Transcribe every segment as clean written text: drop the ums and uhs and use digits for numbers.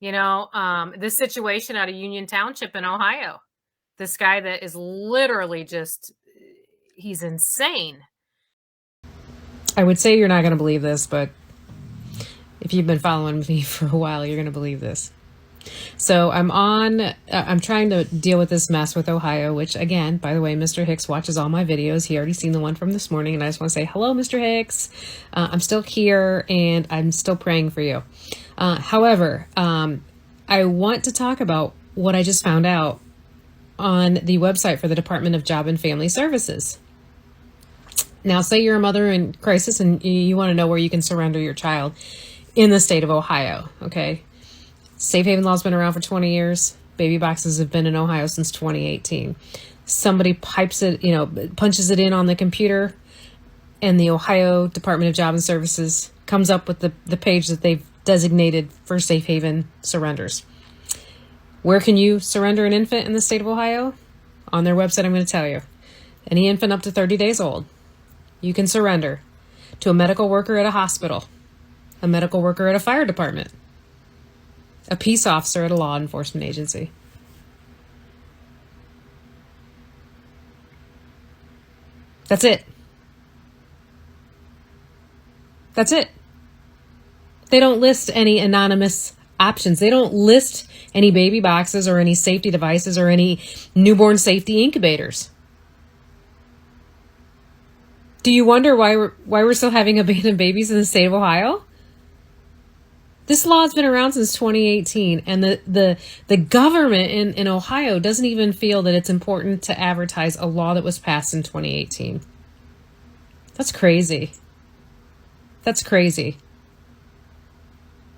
This situation out of Union Township in Ohio, this guy that is literally just, he's insane. I would say you're not going to believe this, but if you've been following me for a while, you're going to believe this. So I'm trying to deal with this mess with Ohio, which again, by the way, Mr. Hicks watches all my videos. He already seen the one from this morning, and I just want to say, hello, Mr. Hicks. I'm still here and I'm still praying for you. However, I want to talk about what I just found out on the website for the Department of Job and Family Services. Now, say you're a mother in crisis and you want to know where you can surrender your child in the state of Ohio, okay? Safe haven law's been around for 20 years. Baby boxes have been in Ohio since 2018. Somebody punches it in on the computer, and the Ohio Department of Job and Services comes up with the page that they've designated for safe haven surrenders. Where can you surrender an infant in the state of Ohio? On their website, I'm going to tell you. Any infant up to 30 days old, you can surrender to a medical worker at a hospital, a medical worker at a fire department, a peace officer at a law enforcement agency. That's it. That's it. They don't list any anonymous options. They don't list any baby boxes or any safety devices or any newborn safety incubators. Do you wonder why we're still having abandoned babies in the state of Ohio? This law has been around since 2018, and the government in Ohio doesn't even feel that it's important to advertise a law that was passed in 2018. That's crazy. That's crazy.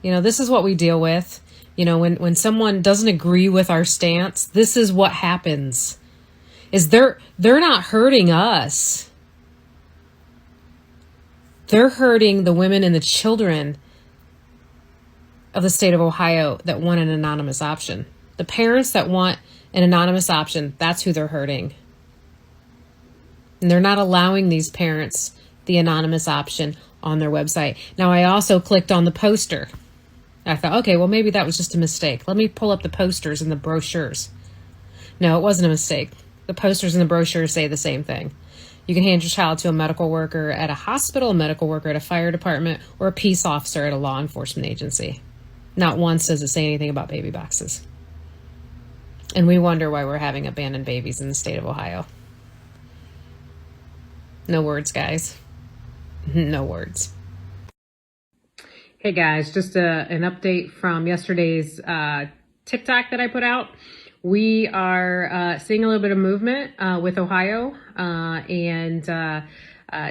This is what we deal with. When someone doesn't agree with our stance, this is what happens. Is they're not hurting us. They're hurting the women and the children of the state of Ohio that want an anonymous option. The parents that want an anonymous option, that's who they're hurting. And they're not allowing these parents the anonymous option on their website. Now, I also clicked on the poster. I thought, okay, well, maybe that was just a mistake. Let me pull up the posters and the brochures. No, it wasn't a mistake. The posters and the brochures say the same thing. You can hand your child to a medical worker at a hospital, a medical worker at a fire department, or a peace officer at a law enforcement agency. Not once does it say anything about baby boxes. And we wonder why we're having abandoned babies in the state of Ohio. No words, guys. No words. Hey guys, just an update from yesterday's TikTok that I put out. We are seeing a little bit of movement with Ohio, and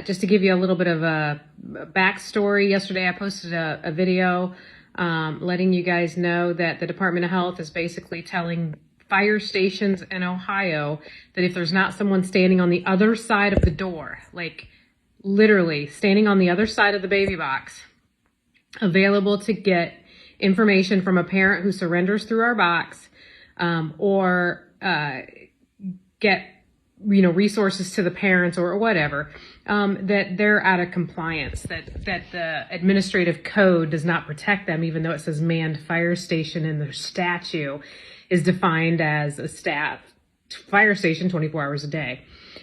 just to give you a little bit of a backstory, yesterday I posted a video letting you guys know that the Department of Health is basically telling fire stations in Ohio that if there's not someone standing on the other side of the door, like literally standing on the other side of the baby box, available to get information from a parent who surrenders through our box, or get resources to the parents or whatever, that they're out of compliance, that the administrative code does not protect them, even though it says manned fire station in their statute is defined as a staffed fire station 24 hours a day.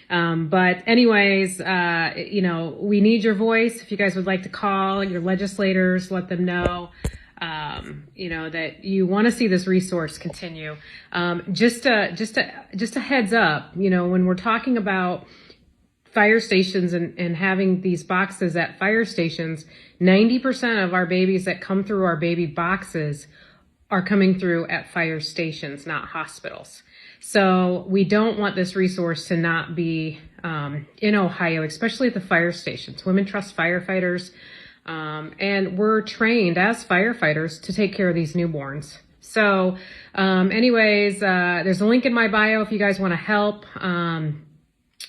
But anyways, we need your voice. If you guys would like to call your legislators, let them know, that you want to see this resource continue. Just a heads up, when we're talking about fire stations and having these boxes at fire stations, 90% of our babies that come through our baby boxes are coming through at fire stations, not hospitals. So we don't want this resource to not be in Ohio, especially at the fire stations. Women trust firefighters, and we're trained as firefighters to take care of these newborns. So anyways, there's a link in my bio if you guys want to help.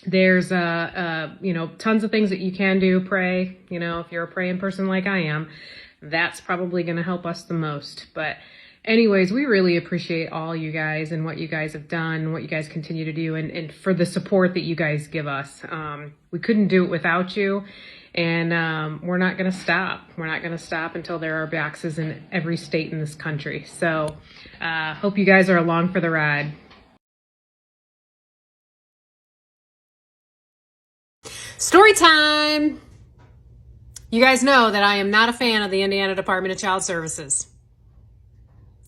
There's tons of things that you can do. Pray, if you're a praying person like I am, that's probably going to help us the most. But anyways, we really appreciate all you guys and what you guys have done, what you guys continue to do, and for the support that you guys give us. We couldn't do it without you. And we're not going to stop. We're not going to stop until there are boxes in every state in this country. So hope you guys are along for the ride. Story time. You guys know that I am not a fan of the Indiana Department of Child Services.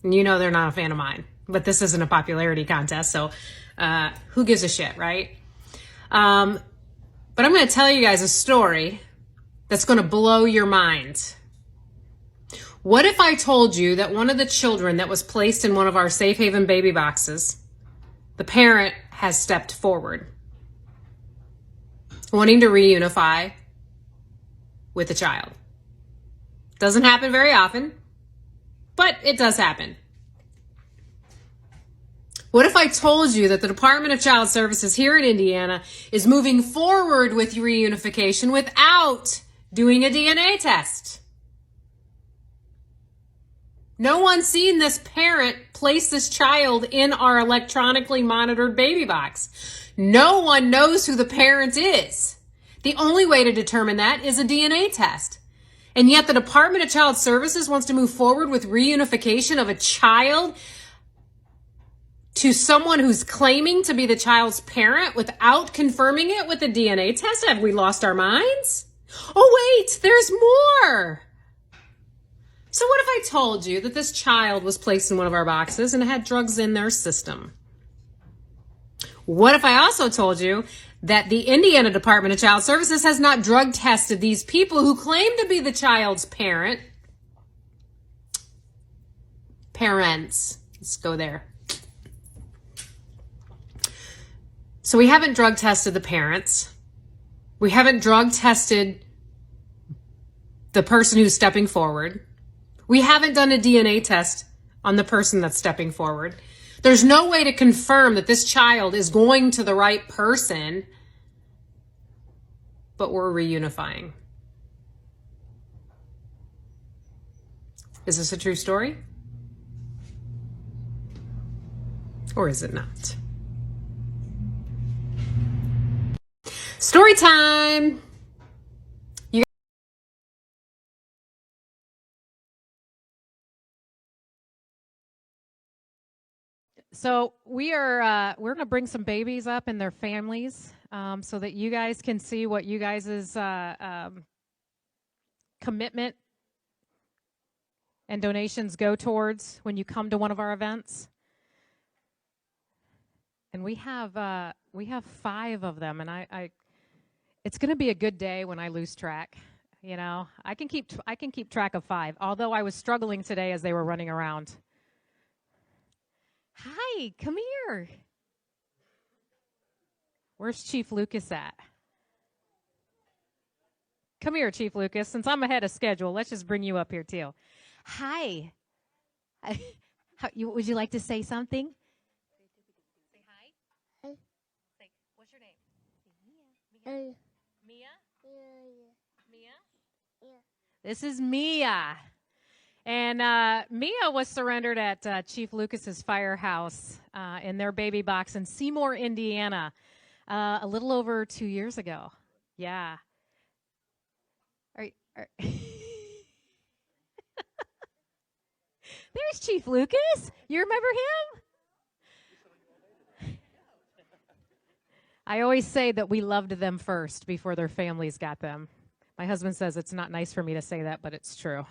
And you know they're not a fan of mine. But this isn't a popularity contest, so who gives a shit, right? But I'm going to tell you guys a story that's going to blow your mind. What if I told you that one of the children that was placed in one of our safe haven baby boxes, the parent has stepped forward, wanting to reunify with the child? Doesn't happen very often, but it does happen. What if I told you that the Department of Child Services here in Indiana is moving forward with reunification without doing a DNA test? No one's seen this parent place this child in our electronically monitored baby box. No one knows who the parent is. The only way to determine that is a DNA test. And yet the Department of Child Services wants to move forward with reunification of a child to someone who's claiming to be the child's parent without confirming it with a DNA test? Have we lost our minds? Oh, wait, there's more. So what if I told you that this child was placed in one of our boxes and had drugs in their system? What if I also told you that the Indiana Department of Child Services has not drug tested these people who claim to be the child's parents? Let's go there. So we haven't drug tested the parents. We haven't drug tested the person who's stepping forward. We haven't done a DNA test on the person that's stepping forward. There's no way to confirm that this child is going to the right person, but we're reunifying. Is this a true story? Or is it not? Story time. So we're going to bring some babies up and their families so that you guys can see what you guys' commitment and donations go towards when you come to one of our events. And we have 5 of them, and I it's going to be a good day when I lose track. You know, I can keep track of 5, although I was struggling today as they were running around. Hi, come here. Where's Chief Lucas at? Come here, Chief Lucas. Since I'm ahead of schedule, let's just bring you up here too. Hi. Would you like to say something? Say hi. Hi. Say, what's your name? Mia. Mia? Mia? Yeah. This is Mia. And Mia was surrendered at Chief Lucas's firehouse in their baby box in Seymour, Indiana, a little over 2 years ago. Yeah. There's Chief Lucas. You remember him? I always say that we loved them first before their families got them. My husband says it's not nice for me to say that, but it's true.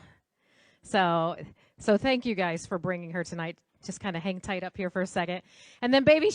So thank you guys for bringing her tonight. Just kind of hang tight up here for a second. And then baby